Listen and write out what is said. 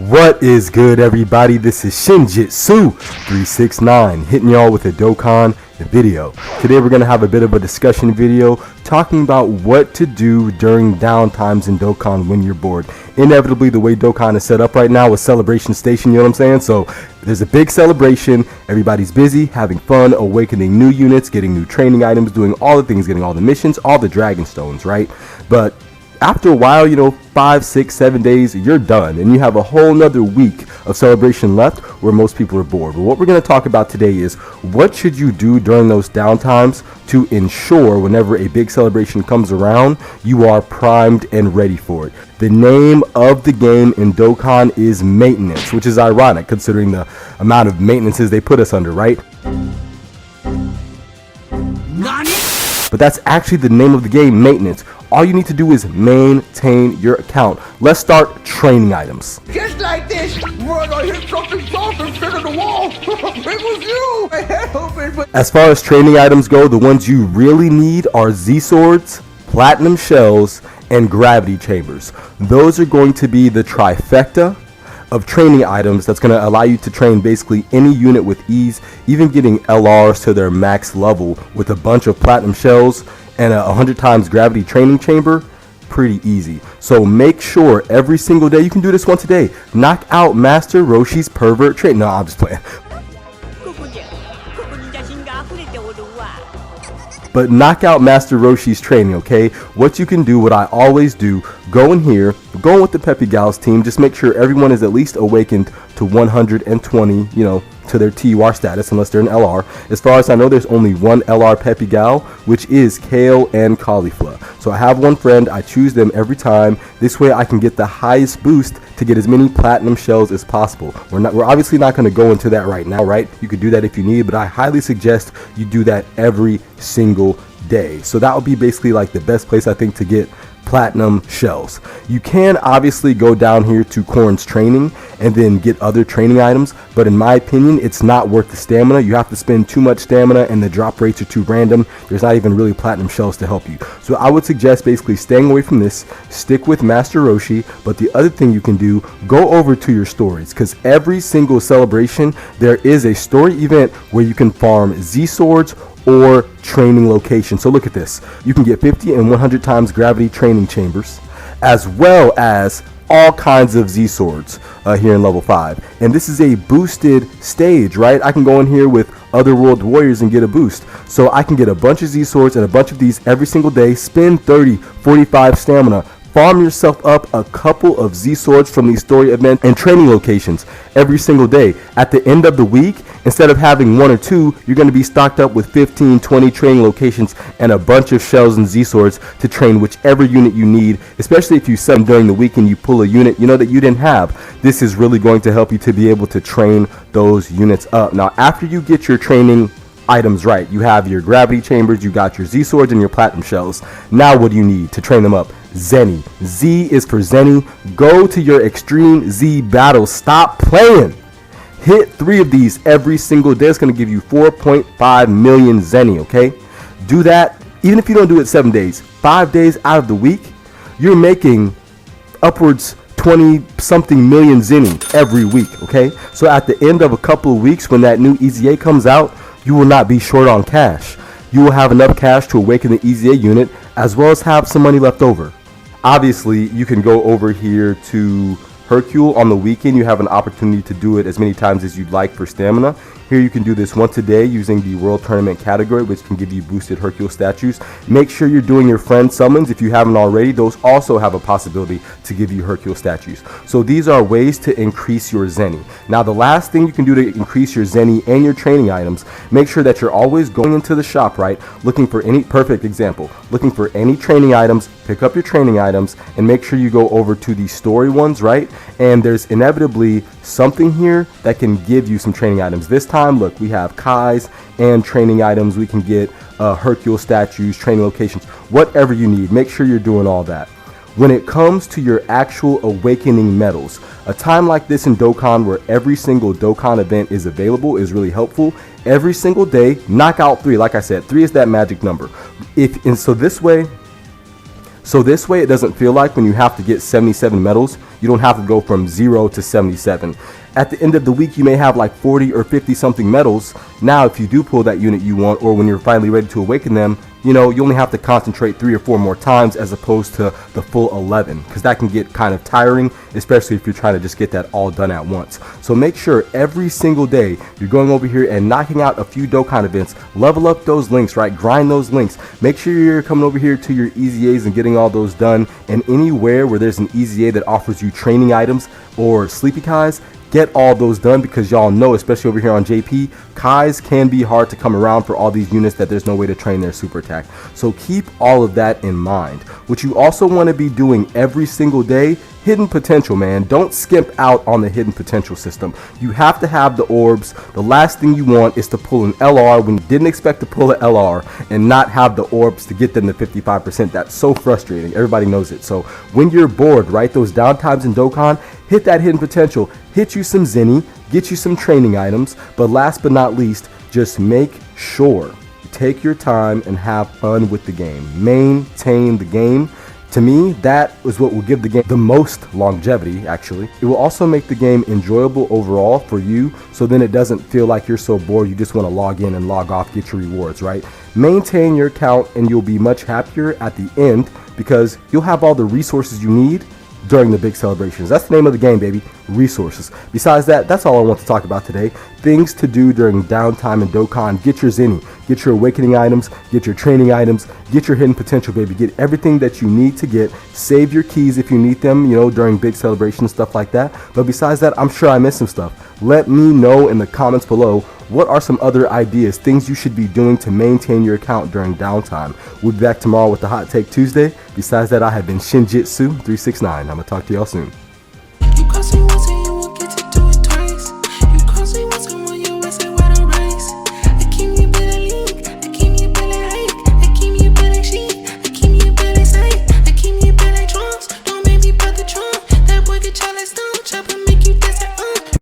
What is good, everybody? This is Shinjitsu369 hitting y'all with a Dokkan video. Today we're going to have a bit of a discussion video talking about what to do during downtimes in Dokkan when you're bored. Inevitably, the way Dokkan is set up right now is Celebration Station, you know what I'm saying? So there's a big celebration, everybody's busy, having fun, awakening new units, getting new training items, doing all the things, getting all the missions, all the Dragon Stones, right? But after a while, 5, 6, 7 days, you're done, and you have a whole nother week of celebration left where most people are bored. But what we're going to talk about today is what should you do during those downtimes to ensure whenever a big celebration comes around, you are primed and ready for it. The name of the game in Dokkan is maintenance, which is ironic considering the amount of maintenances they put us under, right? But that's actually the name of the game, maintenance. All you need to do is maintain your account. Let's start training items. Just like this, run, I hit something soft instead of the wall. It was you. My head opened, but... As far as training items go, the ones you really need are Z-Swords, Platinum Shells, and Gravity Chambers. Those are going to be the trifecta of training items that's going to allow you to train basically any unit with ease, even getting LRs to their max level with a bunch of Platinum Shells and a 100 times Gravity Training Chamber. Pretty easy. So make sure every single day, you can do this once a day, knock out Master Roshi's pervert trait. No, I'm just playing. But knock out Master Roshi's training, okay? What you can do, what I always do, go in here, go in with the Peppy Gals team, just make sure everyone is at least awakened to 120, to their TUR status, unless they're an LR. As far as I know, there's only one LR Peppy Gal, which is Kale and Caulifla. So I have one friend, I choose them every time. This way I can get the highest boost to get as many Platinum Shells as possible. We're obviously not going to go into that right now, right? You could do that if you need, but I highly suggest you do that every single day. So that would be basically like the best place, I think, to get Platinum Shells. You can obviously go down here to Korn's training and then get other training items, but in my opinion, it's not worth the stamina. You have to spend too much stamina and the drop rates are too random. There's not even really Platinum Shells to help you. So I would suggest basically staying away from this, stick with Master Roshi, but the other thing you can do, go over to your stories, because every single celebration, there is a story event where you can farm Z-Swords or training location. So look at this. You can get 50 and 100 times Gravity Training Chambers, as well as all kinds of Z-Swords here in level 5. And this is a boosted stage, right? I can go in here with Otherworld Warriors and get a boost. So I can get a bunch of Z-Swords and a bunch of these every single day, spend 30, 45 stamina, farm yourself up a couple of Z-Swords from these story events and training locations every single day. At the end of the week, instead of having 1 or 2, you're going to be stocked up with 15, 20 training locations and a bunch of shells and Z-Swords to train whichever unit you need, especially if you sell them during the week and you pull a unit that you didn't have. This is really going to help you to be able to train those units up. Now, after you get your training items right, you have your Gravity Chambers, you got your Z-Swords and your Platinum Shells. Now what do you need to train them up? Zenny. Z is for Zenny. Go to your Extreme Z battles. Stop playing. Hit 3 of these every single day. It's going to give you 4.5 million Zenny, okay? Do that. Even if you don't do it 7 days, 5 days out of the week, you're making upwards 20-something million Zenny every week, okay? So at the end of a couple of weeks, when that new EZA comes out, you will not be short on cash. You will have enough cash to awaken the EZA unit, as well as have some money left over. Obviously, you can go over here to Hercule on the weekend. You have an opportunity to do it as many times as you'd like for stamina. Here you can do this once a day using the World Tournament category, which can give you boosted Hercule statues. Make sure you're doing your friend summons if you haven't already. Those also have a possibility to give you Hercule statues. So these are ways to increase your Zenny. Now, the last thing you can do to increase your Zenny and your training items, make sure that you're always going into the shop, right? Looking for any, perfect example, looking for any training items, pick up your training items, and make sure you go over to the story ones, right? And there's inevitably something here that can give you some training items. This time, look, we have Kai's and training items. We can get Hercule statues, training locations, whatever you need. Make sure you're doing all that. When it comes to your actual awakening medals, a time like this in Dokkan where every single Dokkan event is available is really helpful. Every single day, knock out 3. Like I said, 3 is that magic number. So this way, it doesn't feel like when you have to get 77 medals, You don't have to go from 0 to 77. At the end of the week, you may have like 40 or 50 something medals. Now, if you do pull that unit you want, or when you're finally ready to awaken them, you only have to concentrate 3 or 4 more times as opposed to the full 11, because that can get kind of tiring, especially if you're trying to just get that all done at once. So make sure every single day you're going over here and knocking out a few Dokkan events. Level up those links, right? Grind those links. Make sure you're coming over here to your EZAs and getting all those done. And anywhere where there's an EZA that offers you training items or sleepy Kais, get all those done, because y'all know, especially over here on JP, Kais can be hard to come around for all these units that there's no way to train their super attack. So keep all of that in mind. What you also want to be doing every single day, hidden potential, man. Don't skimp out on the hidden potential system. You have to have the orbs. The last thing you want is to pull an LR when you didn't expect to pull an LR and not have the orbs to get them to 55%. That's so frustrating. Everybody knows it. So when you're bored, right, those downtimes in Dokkan, hit that hidden potential. Hit you some Zenny, get you some training items, but last but not least, just make sure you take your time and have fun with the game. Maintain the game. To me, that is what will give the game the most longevity, actually. It will also make the game enjoyable overall for you, so then it doesn't feel like you're so bored you just want to log in and log off, get your rewards, right? Maintain your account and you'll be much happier at the end, because you'll have all the resources you need during the big celebrations. That's the name of the game, baby. Resources. Besides that, that's all I want to talk about today. Things to do during downtime in Dokkan. Get your Zenny, get your awakening items, get your training items, get your hidden potential, baby. Get everything that you need to get. Save your keys if you need them, during big celebrations, stuff like that. But besides that, I'm sure I missed some stuff. Let me know in the comments below, what are some other ideas, things you should be doing to maintain your account during downtime. We'll be back tomorrow with the Hot Take Tuesday. Besides that, I have been Shinjitsu369. I'm going to talk to y'all soon.